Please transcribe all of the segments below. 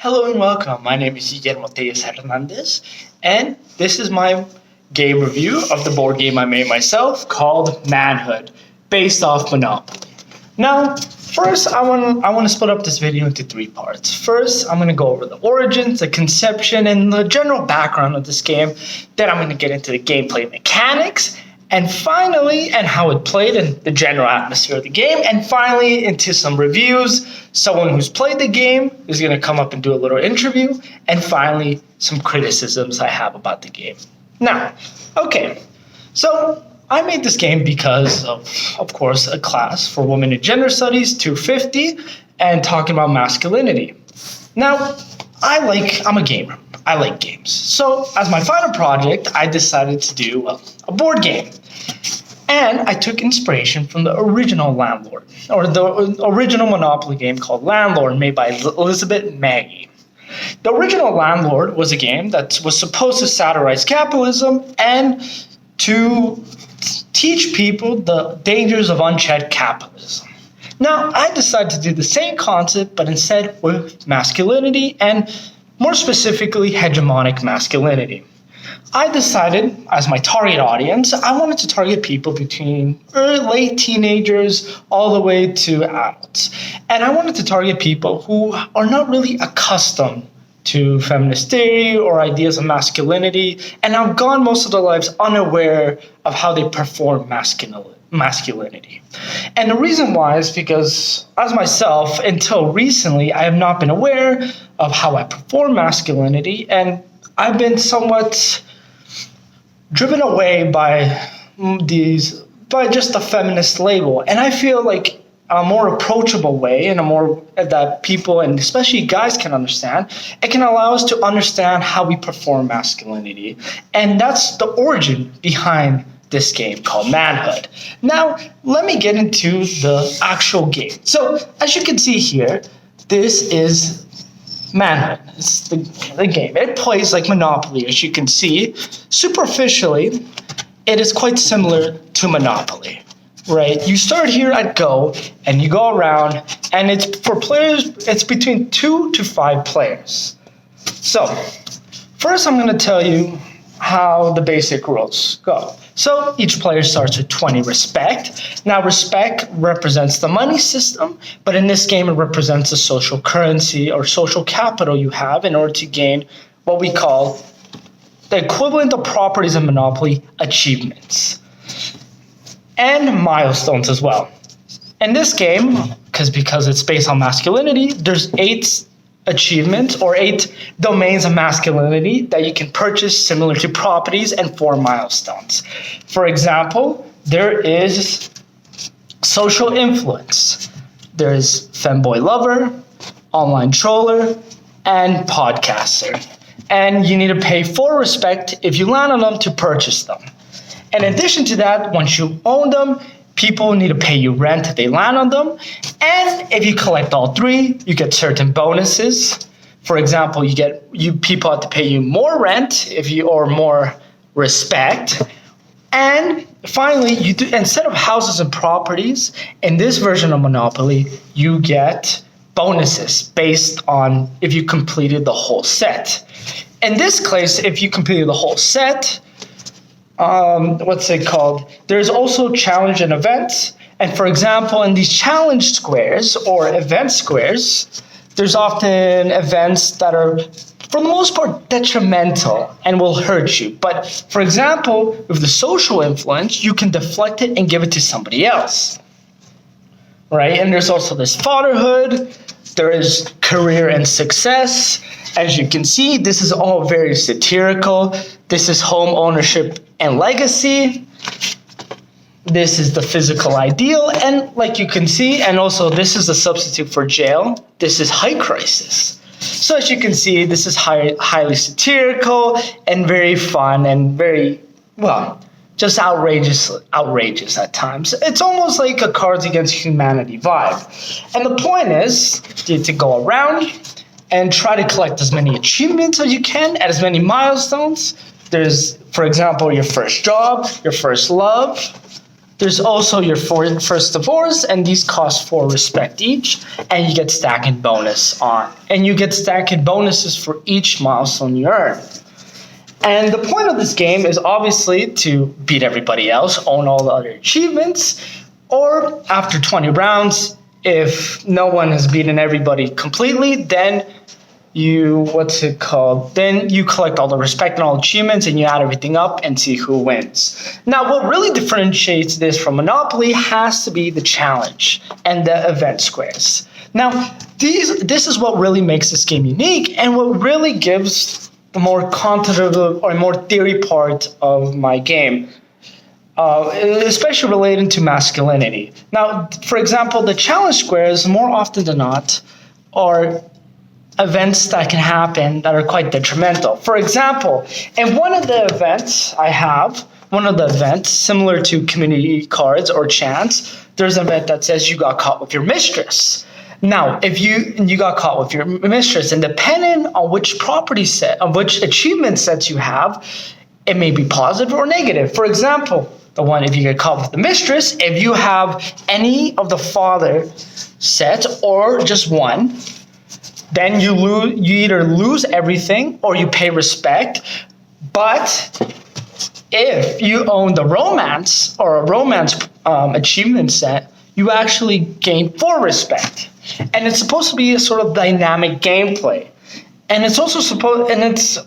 Hello and welcome. My name is Guillermo Telles Hernandez, and this is my game review of the board game I made myself called Manhood, based off Monopoly. Now, first, I want to split up this video into three parts. First, I'm going to go over the origins, the conception, and the general background of this game. Then I'm going to get into the gameplay mechanics, and finally, and how it played and the general atmosphere of the game, and finally into some reviews. Someone who's played the game is going to come up and do a little interview, and finally some criticisms I have about the game. Now, okay, so I made this game because of course, a class for women in gender studies 250 and talking about masculinity. Now, I'm a gamer. I like games. So as my final project, I decided to do a board game. And I took inspiration from the original Landlord, or the original Monopoly game called Landlord, made by Elizabeth Maggie. The original Landlord was a game that was supposed to satirize capitalism and to teach people the dangers of unchecked capitalism. Now, I decided to do the same concept, but instead with masculinity and more specifically, hegemonic masculinity. I decided, as my target audience, I wanted to target people between late teenagers all the way to adults. And I wanted to target people who are not really accustomed to feminist theory or ideas of masculinity, and have gone most of their lives unaware of how they perform masculinity. And the reason why is because, as myself, until recently, I have not been aware of how I perform masculinity, and I've been somewhat driven away by just the feminist label. And I feel like a more approachable way and a more that people and especially guys can understand, it can allow us to understand how we perform masculinity. And that's the origin behind this game called Manhood. Now, let me get into the actual game. So, as you can see here, this is Manhood. It's the game. It plays like Monopoly, as you can see. Superficially, it is quite similar to Monopoly, right? You start here at Go, and you go around, and it's for players, it's between 2 to 5 players. So, first I'm going to tell you how the basic rules go. So each player starts with 20 respect. Now respect represents the money system, but in this game it represents the social currency or social capital you have in order to gain what we call the equivalent of properties in Monopoly, achievements. And milestones as well. In this game, because it's based on masculinity, there's 8 achievements or 8 domains of masculinity that you can purchase similar to properties and 4 milestones. For example, there is social influence. There's femboy lover, online troller, and podcaster. And you need to pay 4 respect if you land on them to purchase them. In addition to that, once you own them, people need to pay you rent if they land on them. And if you collect all 3, you get certain bonuses. For example, people have to pay you more rent or more respect. And finally, instead of houses and properties, in this version of Monopoly, you get bonuses based on if you completed the whole set. In this case, if you completed the whole set, there's also challenge and events. And for example, in these challenge squares or event squares, there's often events that are, for the most part, detrimental and will hurt you. But for example, with the social influence, you can deflect it and give it to somebody else. Right? And there's also this fatherhood. There is career and success. As you can see, this is all very satirical. This is home ownership and legacy. This is the physical ideal. And like you can see, and also this is a substitute for jail. This is high crisis. So as you can see, this is highly satirical and very fun and very, just outrageous at times. It's almost like a Cards Against Humanity vibe. And the point is to go around and try to collect as many achievements as you can at as many milestones. There's, for example, your first job, your first love, There's also your first divorce, and these cost 4 respect each, and you get stacking bonus on. And you get stacking bonuses for each milestone you earn. And the point of this game is obviously to beat everybody else, own all the other achievements, or after 20 rounds, if no one has beaten everybody completely, then then you collect all the respect and all achievements and you add everything up and see who wins. Now, what really differentiates this from Monopoly has to be the challenge and the event squares. Now, this is what really makes this game unique and what really gives the more quantitative or more theory part of my game. Especially related to masculinity. Now, for example, the challenge squares, more often than not, are events that can happen that are quite detrimental. For example, in one of the events similar to community cards or chance, there's an event that says you got caught with your mistress. Now, if you got caught with your mistress, and depending on which which achievement sets you have, it may be positive or negative. For example, the one if you get caught with the mistress, if you have any of the father sets or just one, then you either lose everything or you pay respect. But if you own the romance or a romance achievement set, you actually gain 4 respect. And it's supposed to be a sort of dynamic gameplay. And it's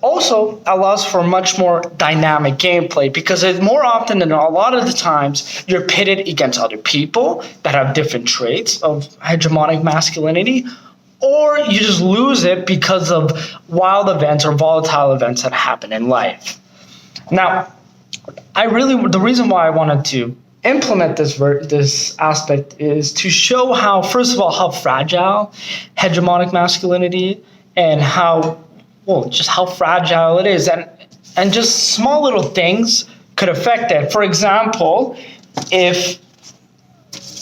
also allows for much more dynamic gameplay because more often than a lot of the times you're pitted against other people that have different traits of hegemonic masculinity, or you just lose it because of wild events or volatile events that happen in life. Now, the reason why I wanted to implement this aspect is to show how, first of all, how fragile hegemonic masculinity and just how fragile it is, and just small little things could affect it. For example, if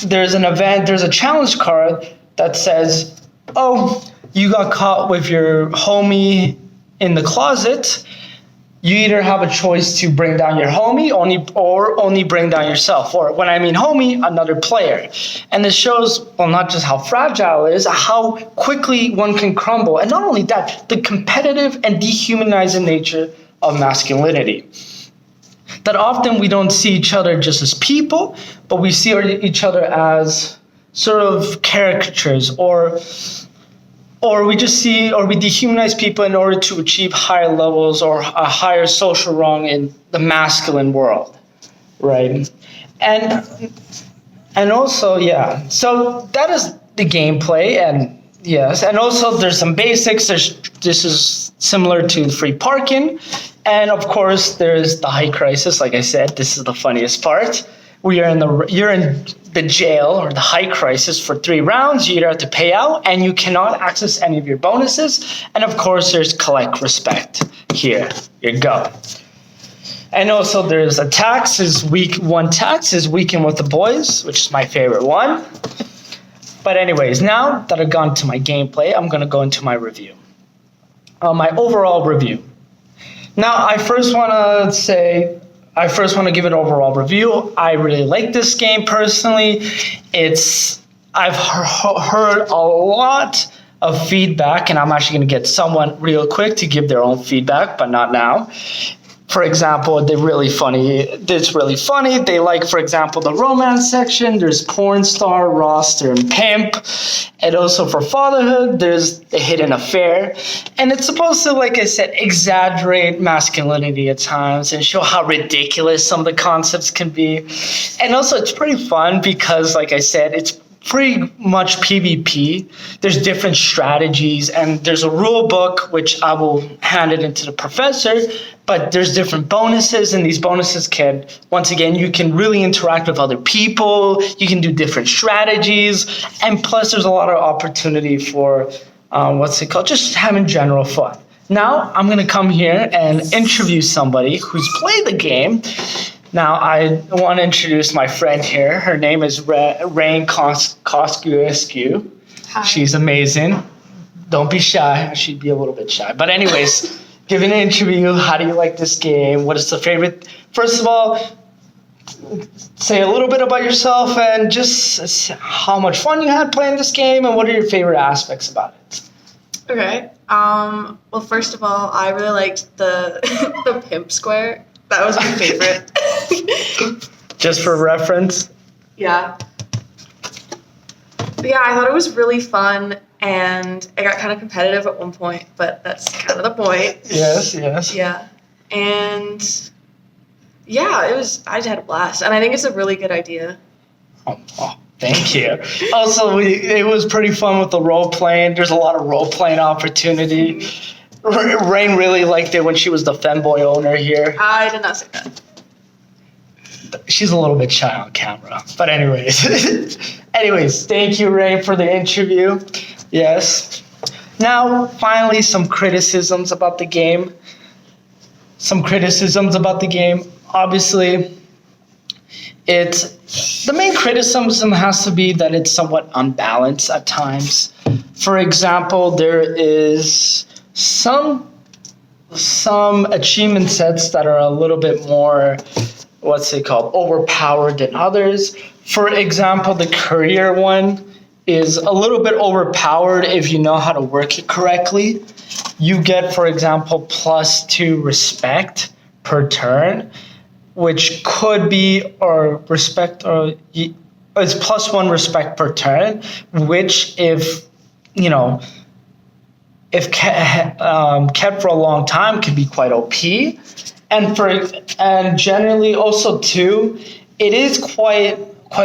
there's a challenge card that says, oh, you got caught with your homie in the closet, you either have a choice to bring down your homie or only bring down yourself. Or when I mean homie, another player. And this shows, not just how fragile it is, how quickly one can crumble. And not only that, the competitive and dehumanizing nature of masculinity. That often we don't see each other just as people, but we see each other as sort of caricatures or we dehumanize people in order to achieve higher levels or a higher social rung in the masculine world, right? And also, so that is the gameplay, and yes, and also there's some basics. This is similar to free parking, and of course there's the high crisis. Like I said, this is the funniest part. You're in the jail or the high crisis for 3 rounds. You either have to pay out and you cannot access any of your bonuses. And of course, there's collect respect. Here you go. And also there's a tax is week 1 tax is Weekend with the Boys, which is my favorite one. But anyways, now that I've gone to my gameplay, I'm going to go into my review. My overall review. Now, I first want to give an overall review. I really like this game personally. I've heard a lot of feedback, and I'm actually going to get someone real quick to give their own feedback, but not now. For example, it's really funny. They like, for example, the romance section. There's porn star, roster, and pimp. And also for fatherhood, there's the hidden affair. And it's supposed to, like I said, exaggerate masculinity at times and show how ridiculous some of the concepts can be. And also it's pretty fun because, like I said, it's pretty much PvP. There's different strategies, and there's a rule book, which I will hand it into the professor, but there's different bonuses, and these bonuses once again, you can really interact with other people, you can do different strategies, and plus there's a lot of opportunity for, just having general fun. Now, I'm going to come here and interview somebody who's played the game. Now, I want to introduce my friend here. Her name is Rain Kosciuszko. Hi. She's amazing. Don't be shy. She'd be a little bit shy. But anyways, give an interview. How do you like this game? What is the favorite? First of all, say a little bit about yourself and just how much fun you had playing this game and what are your favorite aspects about it. Okay. Well, first of all, I really liked the the pimp square. That was my favorite. Just for reference. Yeah. But yeah, I thought it was really fun, and it got kind of competitive at one point, but that's kind of the point. Yes, yes. Yeah. And yeah, I just had a blast, and I think it's a really good idea. Oh, thank you. Also, it was pretty fun with the role playing. There's a lot of role playing opportunity. Rain really liked it when she was the femboy owner here. I did not say that. She's a little bit shy on camera. But anyways, thank you, Rain, for the interview. Yes. Now, finally, some criticisms about the game. Obviously, the main criticism has to be that it's somewhat unbalanced at times. For example, there is some achievement sets that are a little bit more, overpowered than others. For example, the career one is a little bit overpowered if you know how to work it correctly. You get, for example, +2 respect per turn, which could be it's +1 respect per turn, which if kept for a long time can be quite OP. And generally also too, it is quite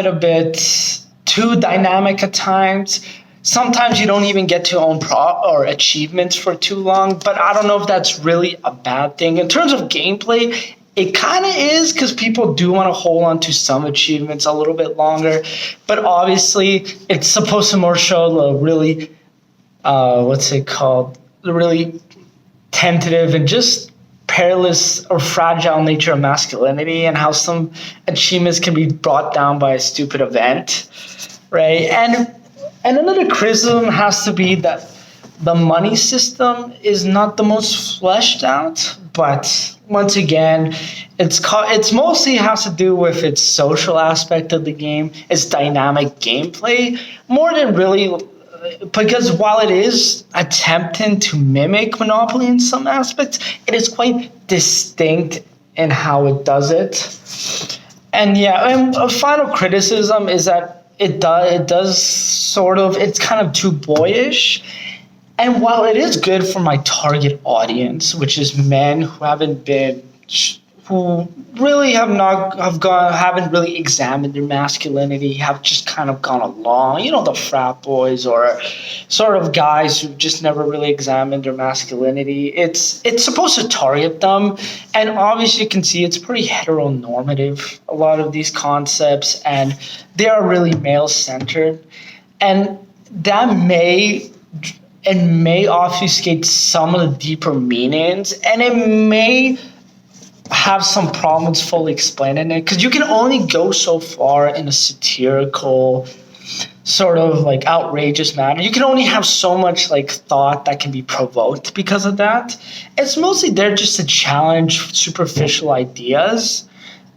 a bit too dynamic at times. Sometimes you don't even get to own or achievements for too long, but I don't know if that's really a bad thing. In terms of gameplay, it kind of is, because people do want to hold on to some achievements a little bit longer, but obviously it's supposed to more show the really, the really tentative and just perilous or fragile nature of masculinity, and how some achievements can be brought down by a stupid event, right? And another criticism has to be that the money system is not the most fleshed out, but once again, it's mostly has to do with its social aspect of the game, its dynamic gameplay, more than really, because while it is attempting to mimic Monopoly in some aspects, it is quite distinct in how it does it. And a final criticism is that it's kind of too boyish. And while it is good for my target audience, which is men who really haven't really examined their masculinity, have just kind of gone along, the frat boys or sort of guys who just never really examined their masculinity. It's supposed to target them, and obviously you can see it's pretty heteronormative, a lot of these concepts, and they are really male-centered, and that may obfuscate some of the deeper meanings, and it may have some problems fully explaining it, because you can only go so far in a satirical, sort of like outrageous manner. You can only have so much like thought that can be provoked because of that. It's mostly there just to challenge superficial ideas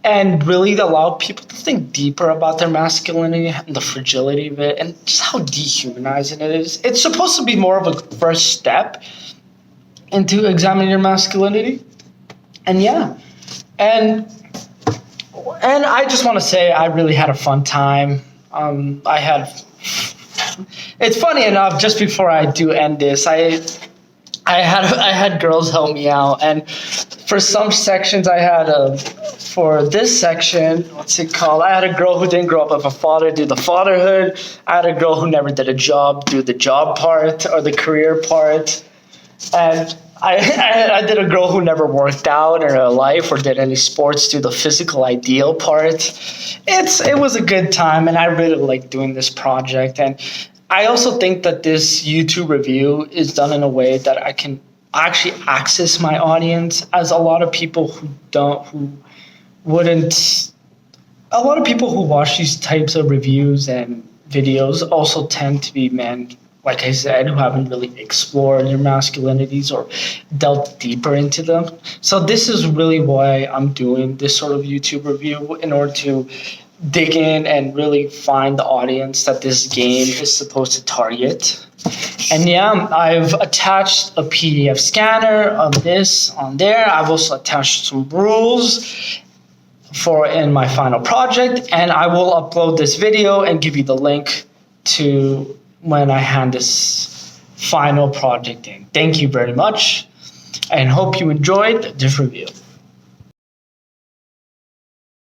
and really allow people to think deeper about their masculinity and the fragility of it and just how dehumanizing it is. It's supposed to be more of a first step into examining your masculinity. And and I just want to say I really had a fun time. It's funny enough, just before I do end this, I had girls help me out, and for some sections for this section, I had a girl who didn't grow up with a father do the fatherhood. I had a girl who never did a job do the job part or the career part, and I did a girl who never worked out in her life or did any sports do the physical ideal part. It was a good time, and I really like doing this project. And I also think that this YouTube review is done in a way that I can actually access my audience, as a lot of people who watch these types of reviews and videos also tend to be men like I said, who haven't really explored their masculinities or delved deeper into them. So this is really why I'm doing this sort of YouTube review, in order to dig in and really find the audience that this game is supposed to target. And yeah, I've attached a PDF scanner of this on there. I've also attached some rules for in my final project, and I will upload this video and give you the link to when I hand this final project in. Thank you very much, and hope you enjoyed this review.